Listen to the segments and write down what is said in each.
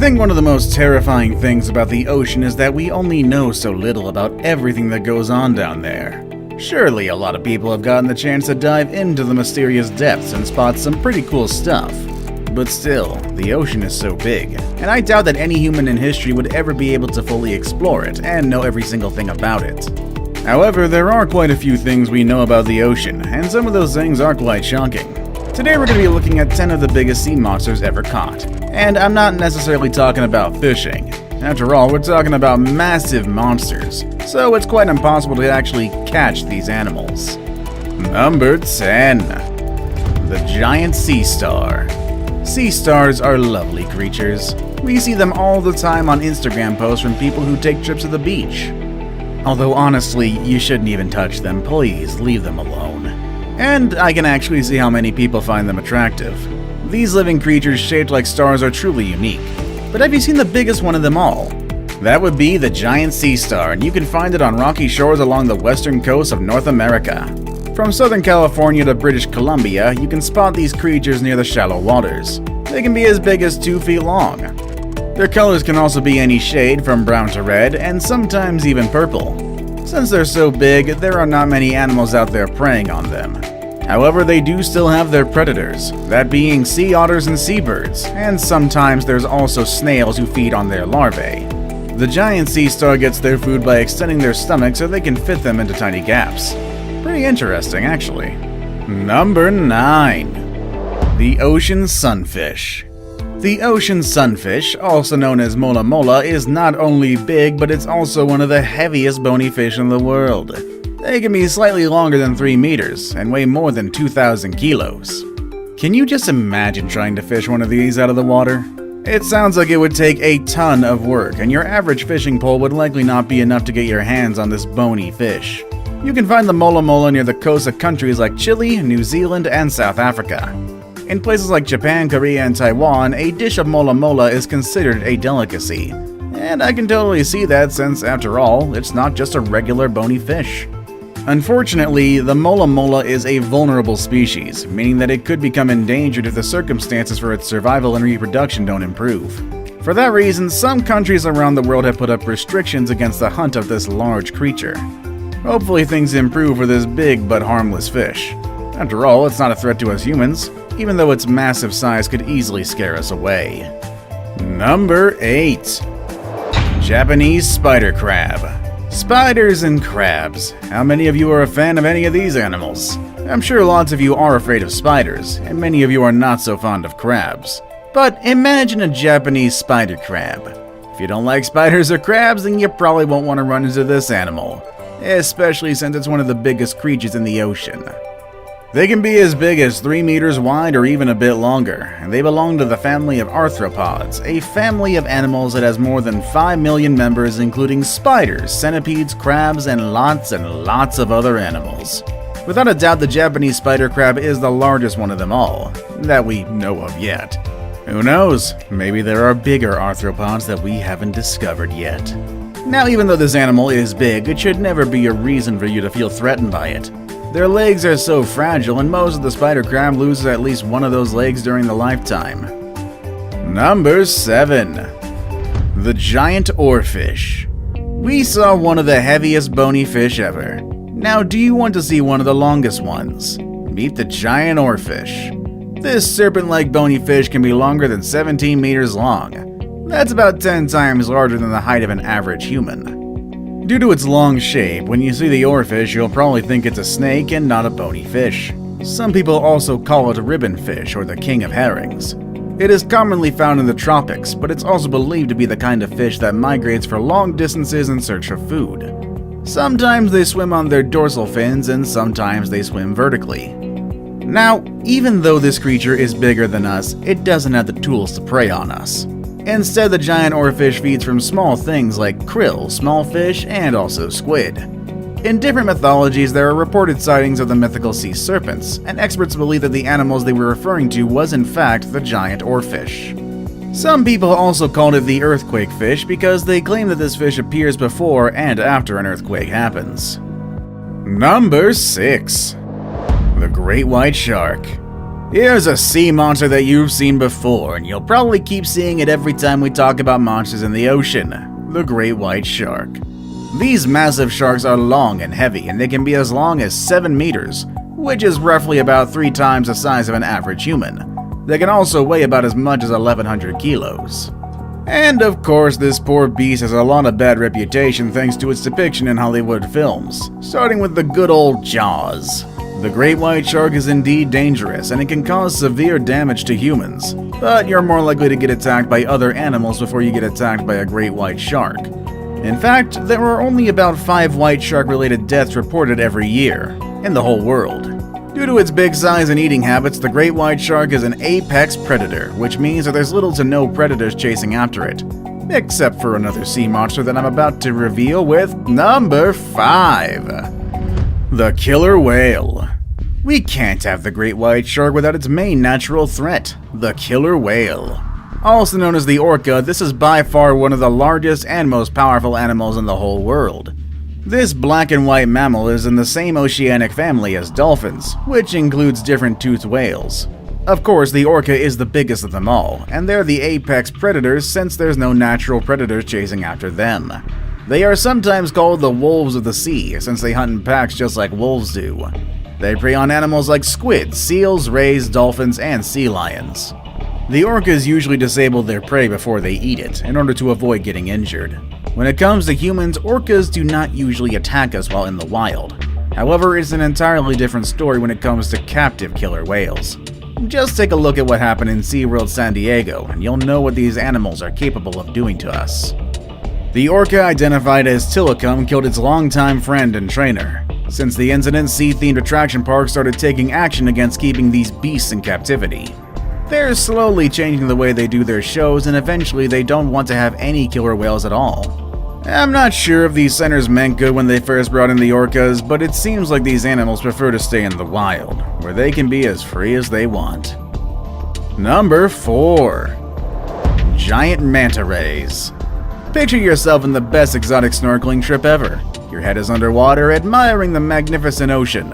think one of the most terrifying things about the ocean is that we only know so little about everything that goes on down there. Surely a lot of people have gotten the chance to dive into the mysterious depths and spot some pretty cool stuff. But still, the ocean is so big, and I doubt that any human in history would ever be able to fully explore it and know every single thing about it. However, there are quite a few things we know about the ocean, and some of those things are quite shocking. Today we're going to be looking at 10 of the biggest sea monsters ever caught. And I'm not necessarily talking about fishing. After all, we're talking about massive monsters, so it's quite impossible to actually catch these animals. Number 10. The giant sea star. Sea stars are lovely creatures. We see them all the time on Instagram posts from people who take trips to the beach. Although honestly, you shouldn't even touch them, please leave them alone. And I can actually see how many people find them attractive. These living creatures shaped like stars are truly unique. But have you seen the biggest one of them all? That would be the giant sea star, and you can find it on rocky shores along the western coast of North America. From Southern California to British Columbia, you can spot these creatures near the shallow waters. They can be as big as 2 feet long. Their colors can also be any shade from brown to red, and sometimes even purple. Since they're so big, there are not many animals out there preying on them. However, they do still have their predators, that being sea otters and seabirds, and sometimes there's also snails who feed on their larvae. The giant sea star gets their food by extending their stomach so they can fit them into tiny gaps. Pretty interesting, actually. Number 9. The ocean sunfish. The ocean sunfish, also known as mola mola, is not only big, but it's also one of the heaviest bony fish in the world. They can be slightly longer than 3 meters and weigh more than 2,000 kilos. Can you just imagine trying to fish one of these out of the water? It sounds like it would take a ton of work, and your average fishing pole would likely not be enough to get your hands on this bony fish. You can find the mola mola near the coast of countries like Chile, New Zealand, and South Africa. In places like Japan, Korea, and Taiwan, a dish of mola mola is considered a delicacy. And I can totally see that since, after all, it's not just a regular bony fish. Unfortunately, the mola mola is a vulnerable species, meaning that it could become endangered if the circumstances for its survival and reproduction don't improve. For that reason, some countries around the world have put up restrictions against the hunt of this large creature. Hopefully things improve for this big but harmless fish. After all, it's not a threat to us humans, even though its massive size could easily scare us away. Number 8. Japanese spider crab. Spiders and crabs. How many of you are a fan of any of these animals? I'm sure lots of you are afraid of spiders, and many of you are not so fond of crabs. But imagine a Japanese spider crab. If you don't like spiders or crabs, then you probably won't want to run into this animal, especially since it's one of the biggest creatures in the ocean. They can be as big as 3 meters wide or even a bit longer, and they belong to the family of arthropods, a family of animals that has more than 5 million members, including spiders, centipedes, crabs, and lots of other animals. Without a doubt, the Japanese spider crab is the largest one of them all, that we know of yet. Who knows, maybe there are bigger arthropods that we haven't discovered yet. Now, even though this animal is big, it should never be a reason for you to feel threatened by it. Their legs are so fragile, and most of the spider crab loses at least one of those legs during the lifetime. Number 7. The giant oarfish. We saw one of the heaviest bony fish ever. Now, do you want to see one of the longest ones? Meet the giant oarfish. This serpent-like bony fish can be longer than 17 meters long. That's about 10 times larger than the height of an average human. Due to its long shape, when you see the oarfish, you'll probably think it's a snake and not a bony fish. Some people also call it a ribbon fish or the king of herrings. It is commonly found in the tropics, but it's also believed to be the kind of fish that migrates for long distances in search of food. Sometimes they swim on their dorsal fins, and sometimes they swim vertically. Now, even though this creature is bigger than us, it doesn't have the tools to prey on us. Instead, the giant oarfish feeds from small things like krill, small fish, and also squid. In different mythologies, there are reported sightings of the mythical sea serpents, and experts believe that the animals they were referring to was in fact the giant oarfish. Some people also called it the earthquake fish because they claim that this fish appears before and after an earthquake happens. Number 6. The great white shark. Here's a sea monster that you've seen before, and you'll probably keep seeing it every time we talk about monsters in the ocean: the great white shark. These massive sharks are long and heavy, and they can be as long as 7 meters, which is roughly about 3 times the size of an average human. They can also weigh about as much as 1,100 kilos. And of course, this poor beast has a lot of bad reputation thanks to its depiction in Hollywood films, starting with the good old Jaws. The great white shark is indeed dangerous, and it can cause severe damage to humans, but you're more likely to get attacked by other animals before you get attacked by a great white shark. In fact, there are only about 5 white shark-related deaths reported every year in the whole world. Due to its big size and eating habits, the great white shark is an apex predator, which means that there's little to no predators chasing after it, except for another sea monster that I'm about to reveal with number 5. The killer whale. We can't have the great white shark without its main natural threat, the killer whale. Also known as the orca, this is by far one of the largest and most powerful animals in the whole world. This black and white mammal is in the same oceanic family as dolphins, which includes different toothed whales. Of course, the orca is the biggest of them all, and they're the apex predators since there's no natural predators chasing after them. They are sometimes called the wolves of the sea, since they hunt in packs just like wolves do. They prey on animals like squids, seals, rays, dolphins, and sea lions. The orcas usually disable their prey before they eat it, in order to avoid getting injured. When it comes to humans, orcas do not usually attack us while in the wild. However, it's an entirely different story when it comes to captive killer whales. Just take a look at what happened in SeaWorld San Diego, and you'll know what these animals are capable of doing to us. The orca, identified as Tilikum, killed its longtime friend and trainer. Since the incident, sea-themed attraction parks started taking action against keeping these beasts in captivity. They're slowly changing the way they do their shows, and eventually they don't want to have any killer whales at all. I'm not sure if these centers meant good when they first brought in the orcas, but it seems like these animals prefer to stay in the wild, where they can be as free as they want. Number 4. Giant manta rays. Picture yourself in the best exotic snorkeling trip ever. Your head is underwater, admiring the magnificent ocean,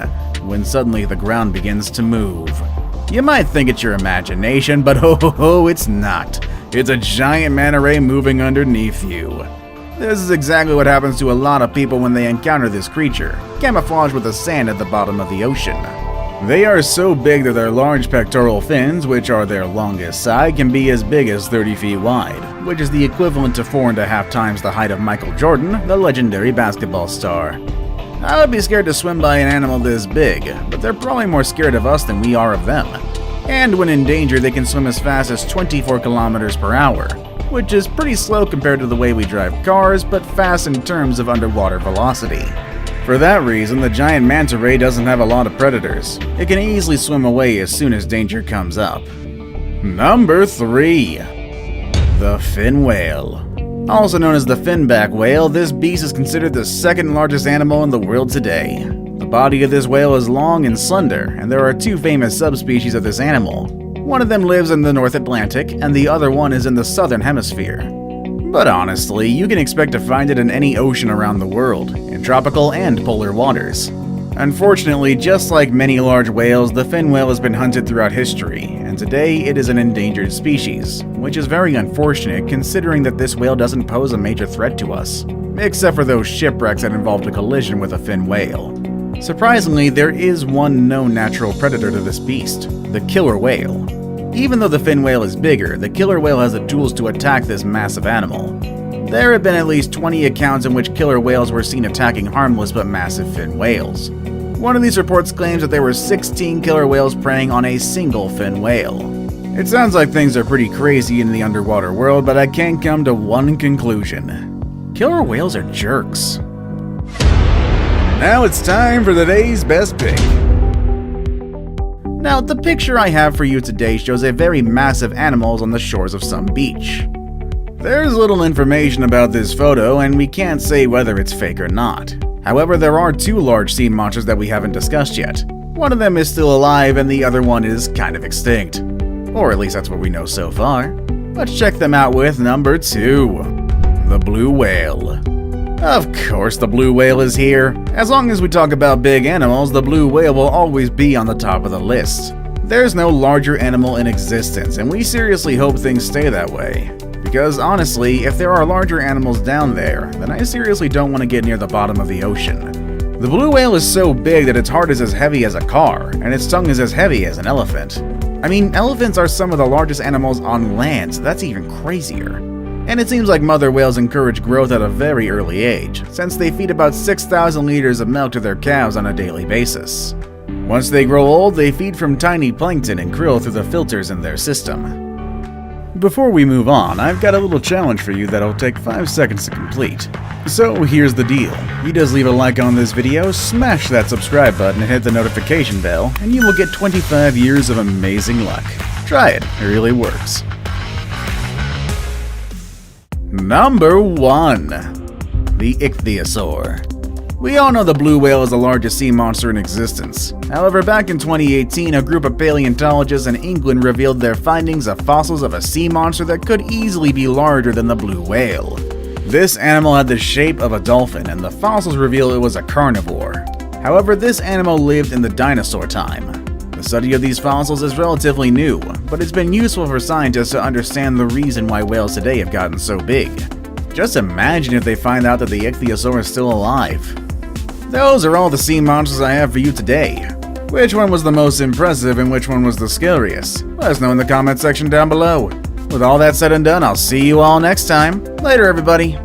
when suddenly the ground begins to move. You might think it's your imagination, but ho, it's not. It's a giant manta ray moving underneath you. This is exactly what happens to a lot of people when they encounter this creature, camouflaged with the sand at the bottom of the ocean. They are so big that their large pectoral fins, which are their longest side, can be as big as 30 feet wide, which is the equivalent to 4.5 times the height of Michael Jordan, the legendary basketball star. I would be scared to swim by an animal this big, but they're probably more scared of us than we are of them. And when in danger, they can swim as fast as 24 kilometers per hour, which is pretty slow compared to the way we drive cars, but fast in terms of underwater velocity. For that reason, the giant manta ray doesn't have a lot of predators. It can easily swim away as soon as danger comes up. Number 3. The fin whale. Also known as the finback whale, this beast is considered the second largest animal in the world today. The body of this whale is long and slender, and there are 2 famous subspecies of this animal. One of them lives in the North Atlantic, and the other one is in the Southern Hemisphere. But honestly, you can expect to find it in any ocean around the world, in tropical and polar waters. Unfortunately, just like many large whales, the fin whale has been hunted throughout history, and today it is an endangered species, which is very unfortunate considering that this whale doesn't pose a major threat to us, except for those shipwrecks that involved a collision with a fin whale. Surprisingly, there is one known natural predator to this beast, the killer whale. Even though the fin whale is bigger, the killer whale has the tools to attack this massive animal. There have been at least 20 accounts in which killer whales were seen attacking harmless but massive fin whales. One of these reports claims that there were 16 killer whales preying on a single fin whale. It sounds like things are pretty crazy in the underwater world, but I can't come to one conclusion. Killer whales are jerks. Now it's time for the day's best pick. Now, the picture I have for you today shows a very massive animal on the shores of some beach. There's little information about this photo, and we can't say whether it's fake or not. However, there are 2 large sea monsters that we haven't discussed yet. One of them is still alive, and the other one is kind of extinct. Or at least that's what we know so far. Let's check them out with number 2. The blue whale. Of course the blue whale is here. As long as we talk about big animals, the blue whale will always be on the top of the list. There's no larger animal in existence, and we seriously hope things stay that way. Because honestly, if there are larger animals down there, then I seriously don't want to get near the bottom of the ocean. The blue whale is so big that its heart is as heavy as a car, and its tongue is as heavy as an elephant. I mean, elephants are some of the largest animals on land, so that's even crazier. And it seems like mother whales encourage growth at a very early age, since they feed about 6,000 liters of milk to their calves on a daily basis. Once they grow old, they feed from tiny plankton and krill through the filters in their system. Before we move on, I've got a little challenge for you that'll take 5 seconds to complete. So here's the deal. You just leave a like on this video, smash that subscribe button and hit the notification bell, and you will get 25 years of amazing luck. Try it really works. Number 1. The ichthyosaur. We all know the blue whale is the largest sea monster in existence. However, back in 2018, a group of paleontologists in England revealed their findings of fossils of a sea monster that could easily be larger than the blue whale. This animal had the shape of a dolphin, and the fossils reveal it was a carnivore. However, this animal lived in the dinosaur time. The study of these fossils is relatively new, but it's been useful for scientists to understand the reason why whales today have gotten so big. Just imagine if they find out that the ichthyosaur is still alive. Those are all the sea monsters I have for you today. Which one was the most impressive and which one was the scariest? Let us know in the comment section down below. With all that said and done, I'll see you all next time. Later, everybody.